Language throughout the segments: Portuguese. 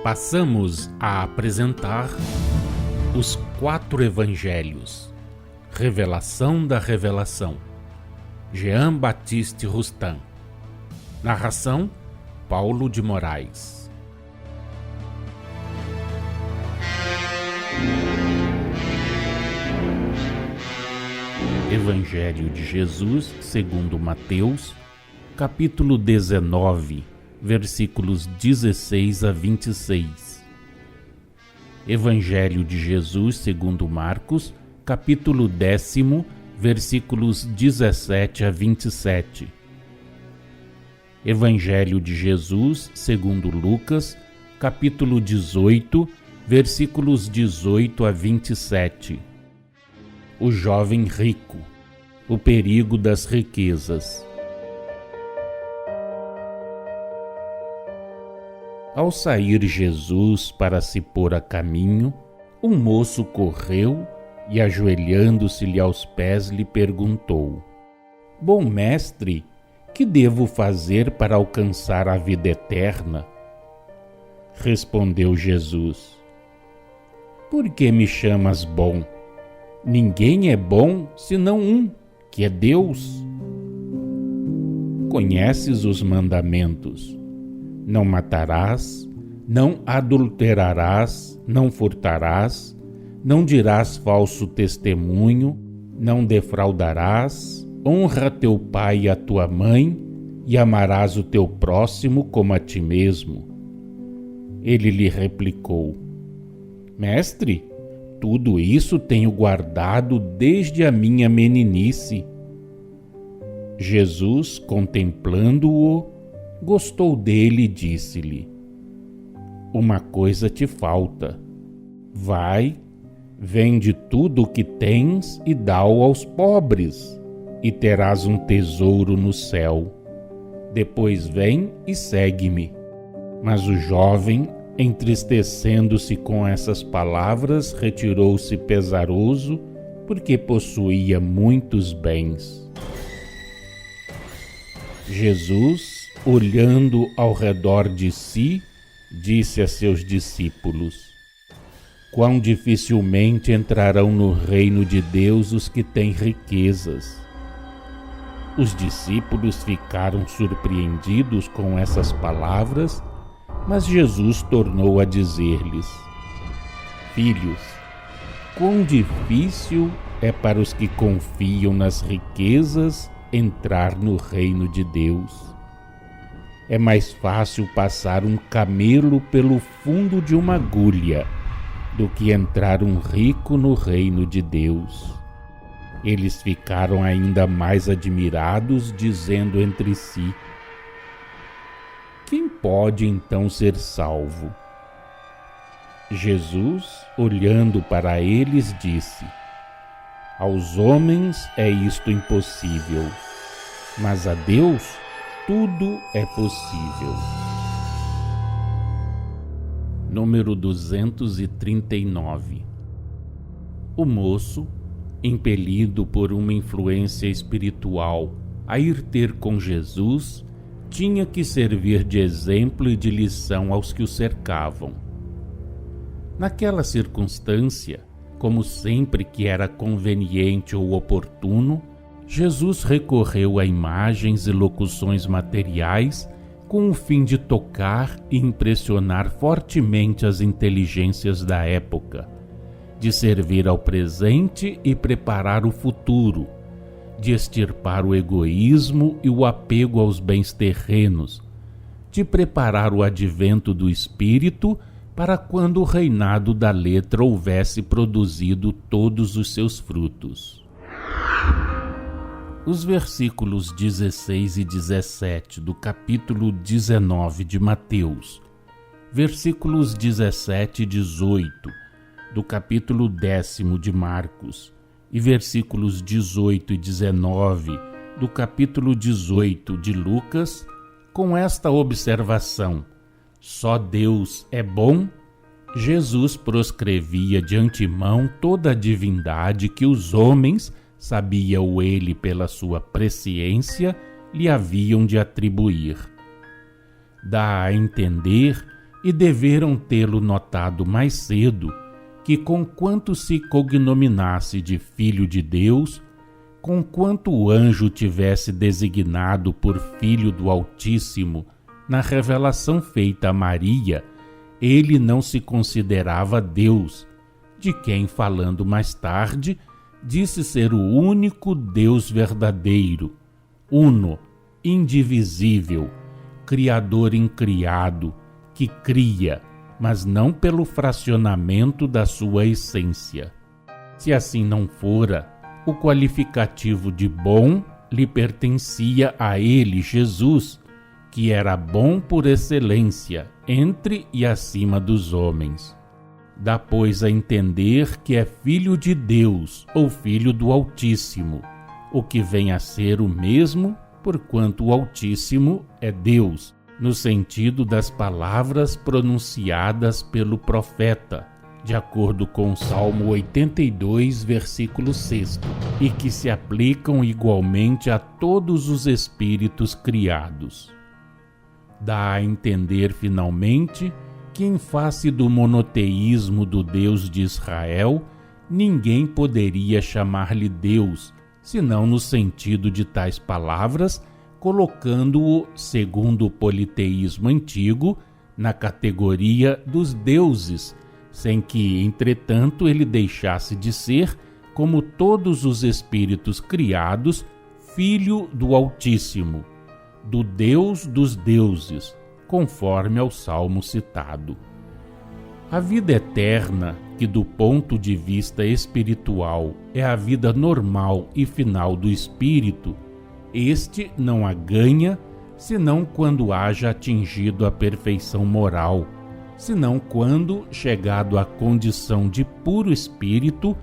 Passamos a apresentar os 4 Evangelhos, Revelação da Revelação, Jean Baptiste Rustin. Narração, Paulo de Moraes. Evangelho de Jesus segundo Mateus, capítulo 19, versículos 16 a 26. Evangelho de Jesus segundo Marcos, capítulo 10, versículos 17 a 27. Evangelho de Jesus segundo Lucas, capítulo 18, versículos 18 a 27. O jovem rico, o perigo das riquezas. Ao sair Jesus para se pôr a caminho, um moço correu e, ajoelhando-se-lhe aos pés, lhe perguntou: Bom mestre, que devo fazer para alcançar a vida eterna? Respondeu Jesus: Por que me chamas bom? Ninguém é bom senão um, que é Deus. Conheces os mandamentos: não matarás, não adulterarás, não furtarás, não dirás falso testemunho, não defraudarás, honra teu pai e a tua mãe, e amarás o teu próximo como a ti mesmo. Ele lhe replicou: Mestre, tudo isso tenho guardado desde a minha meninice. Jesus, contemplando-o, gostou dele e disse-lhe: Uma coisa te falta. Vai, vende tudo o que tens e dá-o aos pobres, e terás um tesouro no céu. Depois vem e segue-me. Mas o jovem, entristecendo-se com essas palavras, retirou-se pesaroso, porque possuía muitos bens. Jesus, olhando ao redor de si, disse a seus discípulos: Quão dificilmente entrarão no reino de Deus os que têm riquezas. Os discípulos ficaram surpreendidos com essas palavras, mas Jesus tornou a dizer-lhes: Filhos, quão difícil é para os que confiam nas riquezas entrar no reino de Deus. É mais fácil passar um camelo pelo fundo de uma agulha do que entrar um rico no reino de Deus. Eles ficaram ainda mais admirados, dizendo entre si: Quem pode então ser salvo? Jesus, olhando para eles, disse: Aos homens é isto impossível, mas a Deus tudo é possível. Número 239. O moço, impelido por uma influência espiritual a ir ter com Jesus, tinha que servir de exemplo e de lição aos que o cercavam. Naquela circunstância, como sempre que era conveniente ou oportuno, Jesus recorreu a imagens e locuções materiais com o fim de tocar e impressionar fortemente as inteligências da época, de servir ao presente e preparar o futuro, de extirpar o egoísmo e o apego aos bens terrenos, de preparar o advento do Espírito para quando o reinado da letra houvesse produzido todos os seus frutos. Os versículos 16 e 17 do capítulo 19 de Mateus, versículos 17 e 18 do capítulo 10 de Marcos e versículos 18 e 19 do capítulo 18 de Lucas, com esta observação: só Deus é bom, Jesus proscrevia de antemão toda a divindade que os homens, sabia-o ele pela sua presciência, lhe haviam de atribuir. Dá a entender e deveram tê-lo notado mais cedo, que conquanto se cognominasse de Filho de Deus, conquanto o anjo tivesse designado por Filho do Altíssimo na revelação feita a Maria, ele não se considerava Deus, de quem, falando mais tarde, disse ser o único Deus verdadeiro, uno, indivisível, criador incriado, que cria, mas não pelo fracionamento da sua essência. Se assim não fora, o qualificativo de bom lhe pertencia a ele, Jesus, que era bom por excelência, entre e acima dos homens. Dá, pois, a entender que é filho de Deus ou filho do Altíssimo, o que vem a ser o mesmo, porquanto o Altíssimo é Deus, no sentido das palavras pronunciadas pelo profeta, de acordo com o Salmo 82, versículo 6, e que se aplicam igualmente a todos os espíritos criados. Dá a entender, finalmente, que em face do monoteísmo do Deus de Israel, ninguém poderia chamar-lhe Deus, senão no sentido de tais palavras, colocando-o, segundo o politeísmo antigo, na categoria dos deuses, sem que, entretanto, ele deixasse de ser, como todos os espíritos criados, filho do Altíssimo, do Deus dos deuses, conforme ao salmo citado. A vida eterna, que do ponto de vista espiritual é a vida normal e final do espírito, este não a ganha senão quando haja atingido a perfeição moral, senão quando, chegado à condição de puro espírito,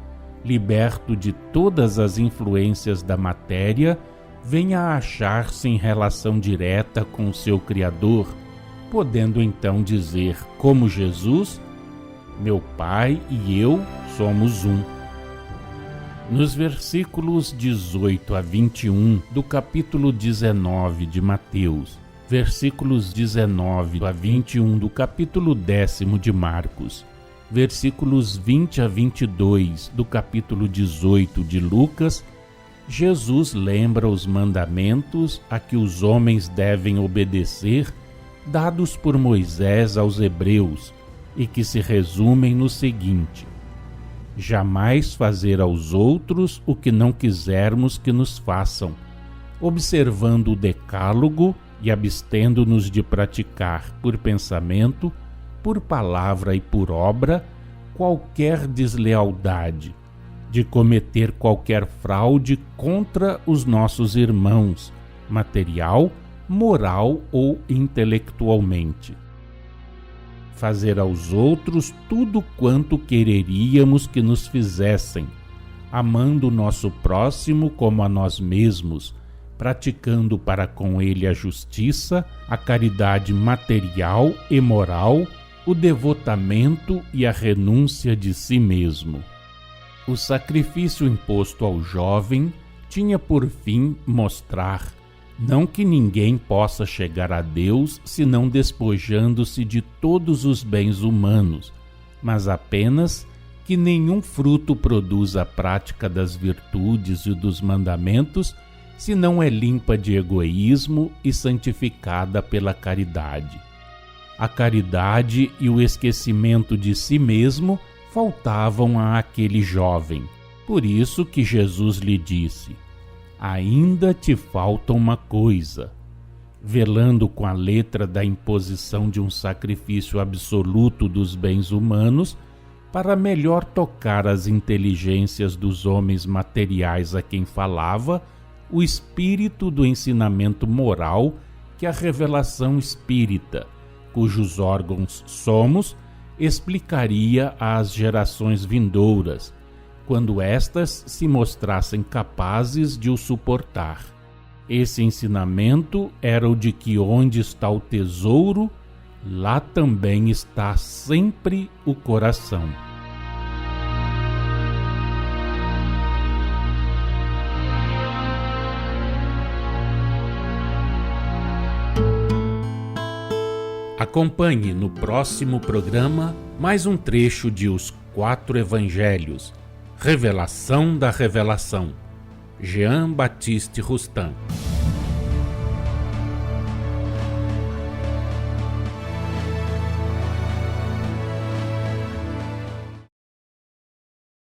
liberto de todas as influências da matéria, venha a achar-se em relação direta com o seu Criador, podendo então dizer, como Jesus, meu Pai e eu somos um. Nos versículos 18 a 21 do capítulo 19 de Mateus, versículos 19 a 21 do capítulo 10 de Marcos, versículos 20 a 22 do capítulo 18 de Lucas, Jesus lembra os mandamentos a que os homens devem obedecer, dados por Moisés aos hebreus, e que se resumem no seguinte: jamais fazer aos outros o que não quisermos que nos façam, observando o decálogo e abstendo-nos de praticar, por pensamento, por palavra e por obra, qualquer deslealdade, de cometer qualquer fraude contra os nossos irmãos, material, moral ou intelectualmente. Fazer aos outros tudo quanto quereríamos que nos fizessem, amando o nosso próximo como a nós mesmos, praticando para com ele a justiça, a caridade material e moral, o devotamento e a renúncia de si mesmo. O sacrifício imposto ao jovem tinha por fim mostrar não que ninguém possa chegar a Deus senão despojando-se de todos os bens humanos, mas apenas que nenhum fruto produz a prática das virtudes e dos mandamentos, senão é limpa de egoísmo e santificada pela caridade. A caridade e o esquecimento de si mesmo faltavam a aquele jovem. Por isso que Jesus lhe disse: ainda te falta uma coisa. Velando com a letra da imposição de um sacrifício absoluto dos bens humanos, para melhor tocar as inteligências dos homens materiais a quem falava, o espírito do ensinamento moral que a revelação espírita, cujos órgãos somos, explicaria às gerações vindouras, quando estas se mostrassem capazes de o suportar. Esse ensinamento era o de que onde está o tesouro, lá também está sempre o coração. Acompanhe no próximo programa mais um trecho de Os Quatro Evangelhos, Revelação da Revelação, Jean Baptiste Rustin.